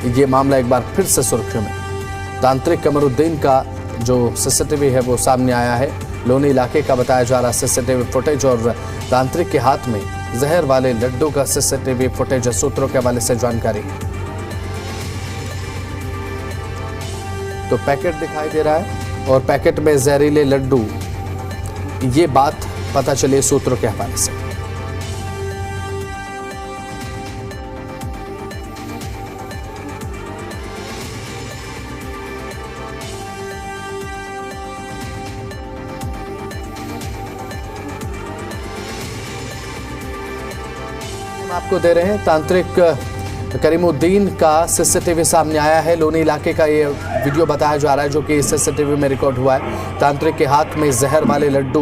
ये मामला एक बार फिर से सुर्खियों में। तांत्रिक कमरुद्दीन का जो सीसीटीवी है वो सामने आया है। लोनी इलाके का बताया जा रहा सीसीटीवी फुटेज और तांत्रिक के हाथ में जहर वाले लड्डू का सीसीटीवी फुटेज सूत्रों के हवाले से जानकारी। तो पैकेट दिखाई दे रहा है और पैकेट में जहरीले लड्डू, ये बात पता चली सूत्रों के हवाले से। आपको दे रहे हैं तांत्रिक करीमुद्दीन का सीसीटीवी सामने आया है। लोनी इलाके का ये वीडियो बताया जा रहा है जो कि सीसीटीवी में रिकॉर्ड हुआ है। तांत्रिक के हाथ में जहर वाले लड्डू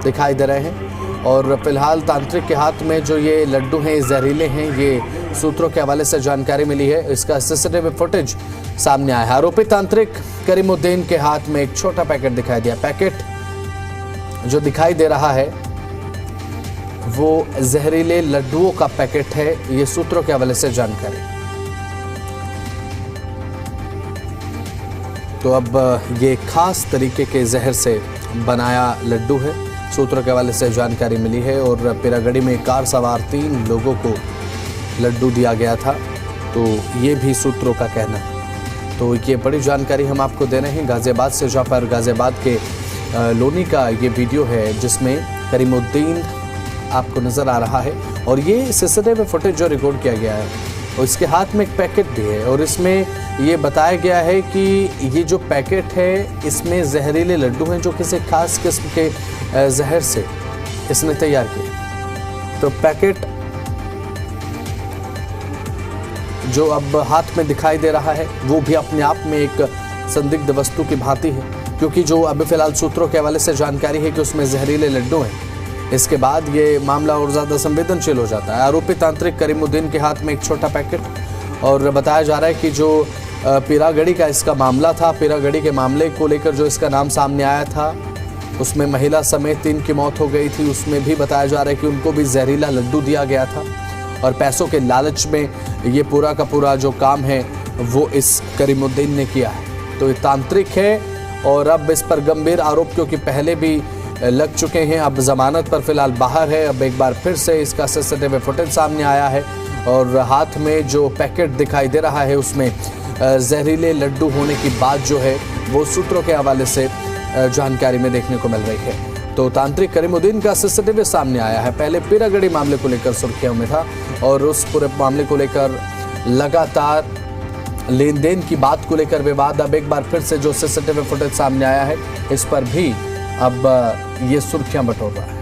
दिखाई दे रहे हैं और फिलहाल तांत्रिक के हाथ में जो ये लड्डू हैं जहरीले हैं, ये सूत्रों के हवाले से जानकारी मिली है। इसका सीसीटीवी फुटेज सामने आया है। आरोपी तांत्रिक करीमुद्दीन के हाथ में एक छोटा पैकेट दिखाई दिया। पैकेट जो दिखाई दे रहा है वो जहरीले लड्डुओं का पैकेट है, ये सूत्रों के हवाले से जानकारी। तो अब ये खास तरीके के जहर से बनाया लड्डू है, सूत्रों के हवाले से जानकारी मिली है। और पिरागढ़ी में कार सवार 3 लोगों को लड्डू दिया गया था, तो ये भी सूत्रों का कहना है। तो ये बड़ी जानकारी हम आपको दे रहे हैं गाजियाबाद से, जहाँ पर गाजियाबाद के लोनी का ये वीडियो है जिसमें करीमुद्दीन आपको नजर आ रहा है और ये सीसीटीवी फुटेज जो रिकॉर्ड किया गया है और इसके हाथ में एक पैकेट भी है और इसमें ये बताया गया है कि ये जो पैकेट है इसमें जहरीले लड्डू हैं जो किसी खास किस्म के जहर से इसने तैयार किए। तो पैकेट जो अब हाथ में दिखाई दे रहा है वो भी अपने आप में एक संदिग्ध वस्तु की भांति है, क्योंकि जो अभी फिलहाल सूत्रों के हवाले से जानकारी है कि उसमें जहरीले लड्डू हैं। इसके बाद ये मामला और ज़्यादा संवेदनशील हो जाता है। आरोपी तांत्रिक करीमुद्दीन के हाथ में एक छोटा पैकेट और बताया जा रहा है कि जो पिरागढ़ी का इसका मामला था, पिरागढ़ी के मामले को लेकर जो इसका नाम सामने आया था उसमें महिला समेत 3 की मौत हो गई थी। उसमें भी बताया जा रहा है कि उनको भी जहरीला लड्डू दिया गया था और पैसों के लालच में ये पूरा का पूरा जो काम है वो इस करीमुद्दीन ने किया है। तो ये तांत्रिक है और अब इस पर गंभीर आरोप क्योंकि पहले भी लग चुके हैं, अब जमानत पर फिलहाल बाहर है। अब एक बार फिर से इसका सीसीटीवी फुटेज सामने आया है और हाथ में जो पैकेट दिखाई दे रहा है उसमें जहरीले लड्डू होने की बात जो है वो सूत्रों के हवाले से जानकारी में देखने को मिल रही है। तो तांत्रिक करीमुद्दीन का सीसीटीवी सामने आया है। पहले पिरागढ़ी मामले को लेकर सुर्खियों में था और उस पूरे मामले को लेकर लगातार लेन देन की बात को लेकर विवाद। अब एक बार फिर से जो सीसीटीवी फुटेज सामने आया है इस पर भी अब ये सुर्खियां बटोर रहा है।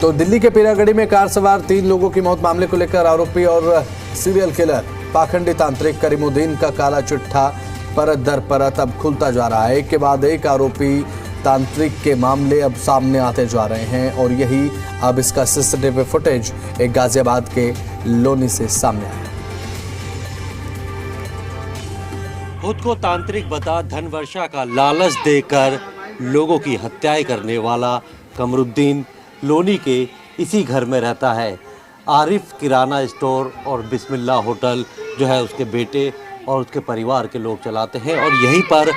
तो दिल्ली के पिरागढ़ी में कार सवार 3 लोगों की मौत मामले को लेकर आरोपी और सीरियल किलर पाखंडी तांत्रिक करीमुद्दीन का काला चिट्ठा परत दर परत अब खुलता जा रहा है। एक के बाद एक आरोपी तांत्रिक के मामले अब सामने आते जा रहे हैं और यही अब इसका सीसीटीवी फुटेज एक गाजियाबाद के लोनी से सामने आया। खुद को तांत्रिक बता धन वर्षा का लालच देकर लोगों की हत्याएं करने वाला कमरुद्दीन लोनी के इसी घर में रहता है। आरिफ किराना स्टोर और बिस्मिल्ला होटल जो है उसके बेटे और उसके परिवार के लोग चलाते हैं और यहीं पर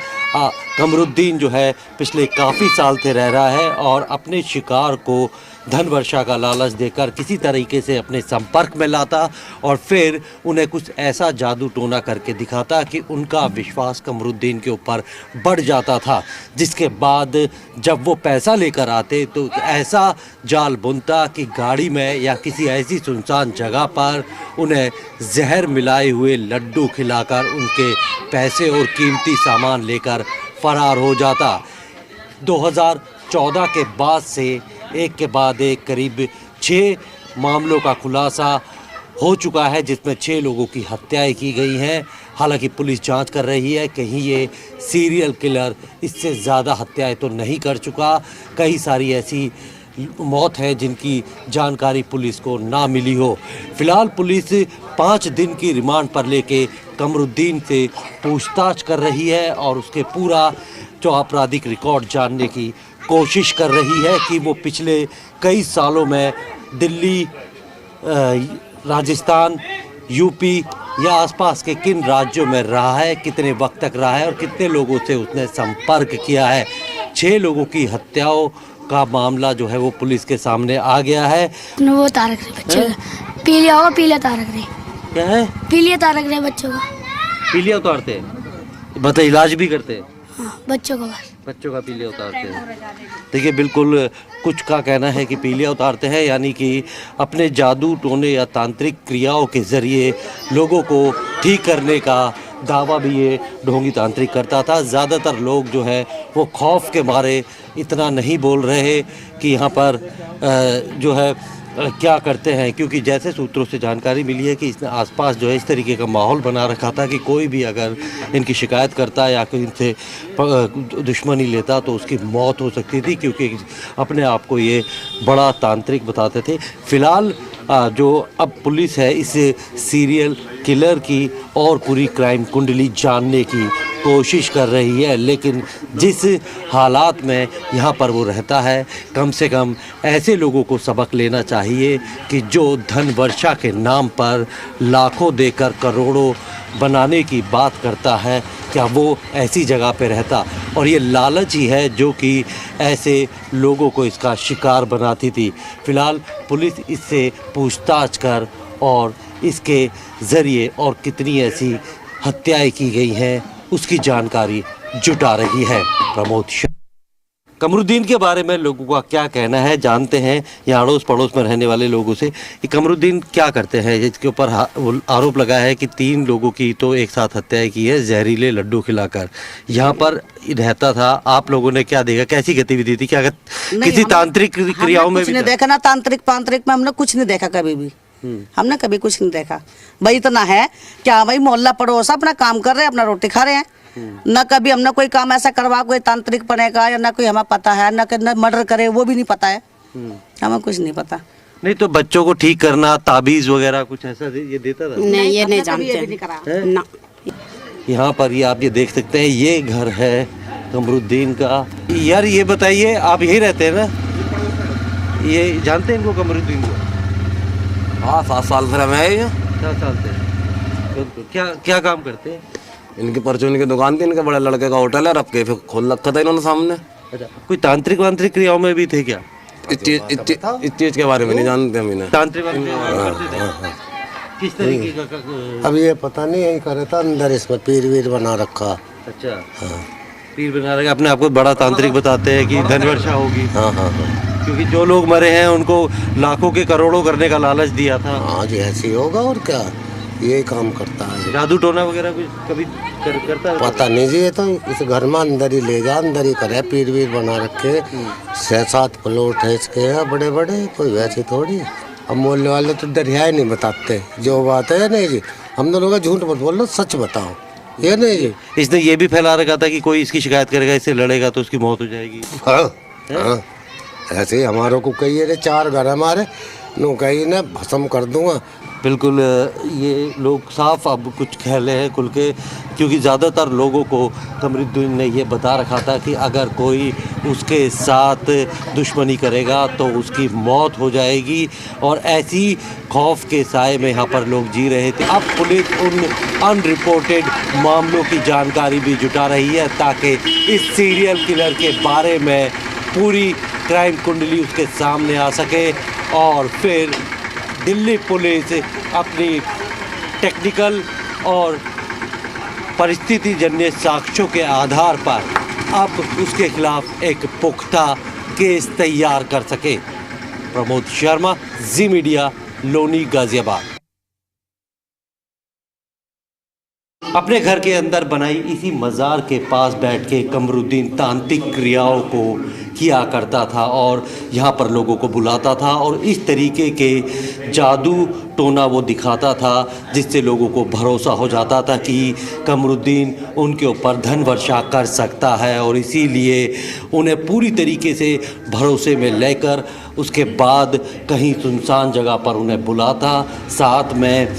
कमरुद्दीन जो है पिछले काफ़ी साल से रह रहा है और अपने शिकार को धन वर्षा का लालच देकर किसी तरीके से अपने संपर्क में लाता और फिर उन्हें कुछ ऐसा जादू टोना करके दिखाता कि उनका विश्वास कमरुद्दीन के ऊपर बढ़ जाता था, जिसके बाद जब वो पैसा लेकर आते तो ऐसा जाल बुनता कि गाड़ी में या किसी ऐसी सुनसान जगह पर उन्हें जहर मिलाए हुए लड्डू खिलाकर उनके पैसे और कीमती सामान लेकर फरार हो जाता। 2014 के बाद से एक के बाद एक करीब 6 मामलों का खुलासा हो चुका है जिसमें 6 लोगों की हत्याएं की गई हैं। हालांकि पुलिस जांच कर रही है कहीं ये सीरियल किलर इससे ज़्यादा हत्याएं तो नहीं कर चुका। कई सारी ऐसी मौत है जिनकी जानकारी पुलिस को ना मिली हो। फिलहाल पुलिस 5 दिन की रिमांड पर लेके कमरुद्दीन से पूछताछ कर रही है और उसके पूरा जो आपराधिक रिकॉर्ड जानने की कोशिश कर रही है कि वो पिछले कई सालों में दिल्ली, राजस्थान, यूपी या आसपास के किन राज्यों में रहा है, कितने वक्त तक रहा है और कितने लोगों से उसने संपर्क किया है। 6 लोगों की हत्याओं का मामला जो है वो पुलिस के सामने आ गया है। वो तारक रे बच्चे का पीलिया होगा, पीलिया तारक रे। क्या है? पीलिया तारक रे बच्चों का। पीलिया उतारते हैं, मतलब इलाज भी करते हैं? हाँ, बच्चों का बस। बच्चों का पीलिया उतारते हैं। देखिए बिल्कुल कुछ का कहना है कि पीलिया उतारते हैं, यानी कि अपने जादू टोने या तांत्रिक क्रियाओं के ज़रिए लोगों को ठीक करने का दावा भी ये ढोंगी तांत्रिक करता था। ज़्यादातर लोग जो है वो खौफ के मारे इतना नहीं बोल रहे कि यहाँ पर जो है क्या करते हैं, क्योंकि जैसे सूत्रों से जानकारी मिली है कि इसने आसपास जो है इस तरीके का माहौल बना रखा था कि कोई भी अगर इनकी शिकायत करता या कोई इनसे दुश्मनी लेता तो उसकी मौत हो सकती थी, क्योंकि अपने आप को ये बड़ा तांत्रिक बताते थे। फिलहाल जो अब पुलिस है इस सीरियल किलर की और पूरी क्राइम कुंडली जानने की कोशिश कर रही है, लेकिन जिस हालात में यहाँ पर वो रहता है, कम से कम ऐसे लोगों को सबक लेना चाहिए कि जो धन वर्षा के नाम पर लाखों देकर करोड़ों बनाने की बात करता है, क्या वो ऐसी जगह पे रहता। और ये लालच ही है जो कि ऐसे लोगों को इसका शिकार बनाती थी। फिलहाल पुलिस इससे पूछताछ कर और इसके ज़रिए और कितनी ऐसी हत्याएं की गई हैं उसकी जानकारी जुटा रही है। प्रमोद कमरुद्दीन के बारे में लोगों का क्या कहना है जानते हैं यहाँ अड़ोस पड़ोस में रहने वाले लोगों से। ये कमरुद्दीन क्या करते हैं? इसके ऊपर आरोप लगा है कि 3 लोगों की तो एक साथ हत्याएं की है जहरीले लड्डू खिलाकर। यहाँ पर रहता था, आप लोगों ने क्या देखा, कैसी गतिविधि थी, क्या किसी तांत्रिक क्रियाओं में? कुछ नहीं देखा ना, तांत्रिक में हमने कुछ नहीं देखा कभी भी। हमने कभी कुछ नहीं देखा भाई। इतना है क्या भाई, मोहल्ला पड़ोस अपना काम कर रहे हैं, अपना रोटी खा रहे हैं। न कभी हमने कोई काम ऐसा करवा कोई तांत्रिक बनेगा या ना कोई हमें पता है, न मर्डर करे वो भी नहीं पता है, हमें कुछ नहीं पता। नहीं तो बच्चों को ठीक करना, ताबीज वगैरह कुछ ऐसा ये देता था? नहीं, ये नहीं जानते ना। यहाँ पर ये आप ये देख सकते हैं, ये घर है कमरुद्दीन का। यार ये बताइए, आप यही रहते हैं ना? ये जानते हैं इनको, कमरुद्दीन को? हाँ, 7 साल से मैं 7 साल से। क्या क्या काम करते हैं? इनकी परचून की दुकान थी, इनके बड़े लड़के का होटल है, रब कैफे खोल रखा था इन्होंने सामने। अच्छा, कोई तांत्रिक वांत्रिक क्रियाओं में भी थे क्या? इस चीज के बारे में नहीं जानते हम इन्हें। तांत्रिक करते थे? किस तरीके का? अब ये पता नहीं, यही करे था अंदर इसमें पीर वीर बना रखा। अच्छा, पीर बना रखा। अपने आप को बड़ा तांत्रिक बताते हैं कि धन वर्षा होगी। हाँ हाँ हाँ, क्योंकि जो लोग मरे हैं उनको लाखों के करोड़ों करने का लालच दिया था। हाँ जी, ऐसे ही होगा और क्या, यही काम करता है। जादू टोना वगैरह कुछ कभी करता है? पता नहीं जी, ये तो इस घर में अंदर ही ले जा, अंदर ही करे, पीर वीर बना रखे। 6-7 प्लॉट है इसके यहाँ बड़े बड़े, कोई वैसे थोड़ी। अब मोहल्ले वाले तो दरिया ही नहीं बताते जो बात है। नहीं जी, हम दोनों का झूठ मत बोलो, सच बताओ। ये नहीं जी, इसने ये भी फैला रखा था कि कोई इसकी शिकायत करेगा, इससे लड़ेगा तो उसकी मौत हो जाएगी। हाँ, ऐसे ही हमारों को कही है, 4 घर हमारे नो कही ना भस्म कर दूंगा। बिल्कुल, ये लोग साफ अब कुछ कहले हैं खुल के, क्योंकि ज़्यादातर लोगों को कमरुद्दीन ने ये बता रखा था कि अगर कोई उसके साथ दुश्मनी करेगा तो उसकी मौत हो जाएगी, और ऐसी खौफ के साए में यहाँ पर लोग जी रहे थे। अब पुलिस उन अनरिपोर्टेड मामलों की जानकारी भी जुटा रही है ताकि इस सीरियल किलर के बारे में पूरी क्राइम कुंडली उसके सामने आ सके, और फिर दिल्ली पुलिस अपनी टेक्निकल और परिस्थिति जन्य साक्ष्यों के आधार पर अब उसके खिलाफ एक पुख्ता केस तैयार कर सके। प्रमोद शर्मा, जी मीडिया, लोनी, गाजियाबाद। अपने घर के अंदर बनाई इसी मज़ार के पास बैठ के कमरुद्दीन तांत्रिक क्रियाओं को किया करता था और यहाँ पर लोगों को बुलाता था और इस तरीके के जादू टोना वो दिखाता था जिससे लोगों को भरोसा हो जाता था कि कमरुद्दीन उनके ऊपर धन वर्षा कर सकता है और इसीलिए उन्हें पूरी तरीके से भरोसे में लेकर उसके बाद कहीं सुनसान जगह पर उन्हें बुलाता, साथ में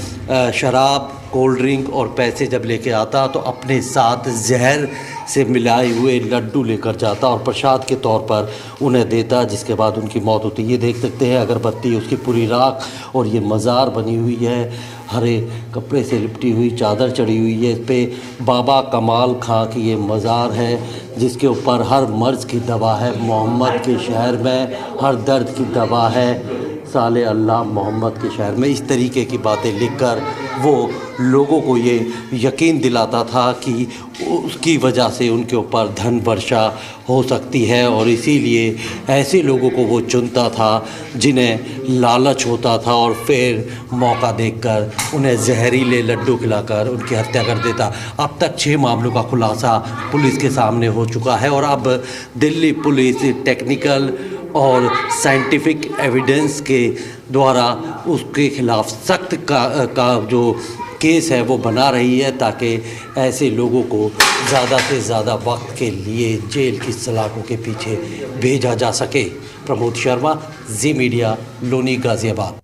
शराब, कोल्ड ड्रिंक और पैसे जब लेके आता तो अपने साथ जहर से मिलाए हुए लड्डू लेकर जाता और प्रसाद के तौर पर उन्हें देता, जिसके बाद उनकी मौत होती। ये देख सकते हैं अगरबत्ती, उसकी पूरी राख और ये मज़ार बनी हुई है, हरे कपड़े से लिपटी हुई चादर चढ़ी हुई है। इस पर बाबा कमाल खां की ये मज़ार है जिसके ऊपर हर मर्ज़ की दवा है, मोहम्मद के शहर में हर दर्द की दवा है, साले अल्लाह मोहम्मद के शहर में। इस तरीके की बातें लिखकर वो लोगों को ये यकीन दिलाता था कि उसकी वजह से उनके ऊपर धन वर्षा हो सकती है और इसीलिए ऐसे लोगों को वो चुनता था जिन्हें लालच होता था और फिर मौका देखकर उन्हें जहरीले लड्डू खिलाकर उनकी हत्या कर देता। अब तक 6 मामलों का खुलासा पुलिस के सामने हो चुका है और अब दिल्ली पुलिस टेक्निकल और साइंटिफिक एविडेंस के द्वारा उसके खिलाफ सख्त का जो केस है वो बना रही है ताकि ऐसे लोगों को ज़्यादा से ज़्यादा वक्त के लिए जेल की सलाखों के पीछे भेजा जा सके। प्रमोद शर्मा, जी मीडिया, लोनी, गाज़ियाबाद।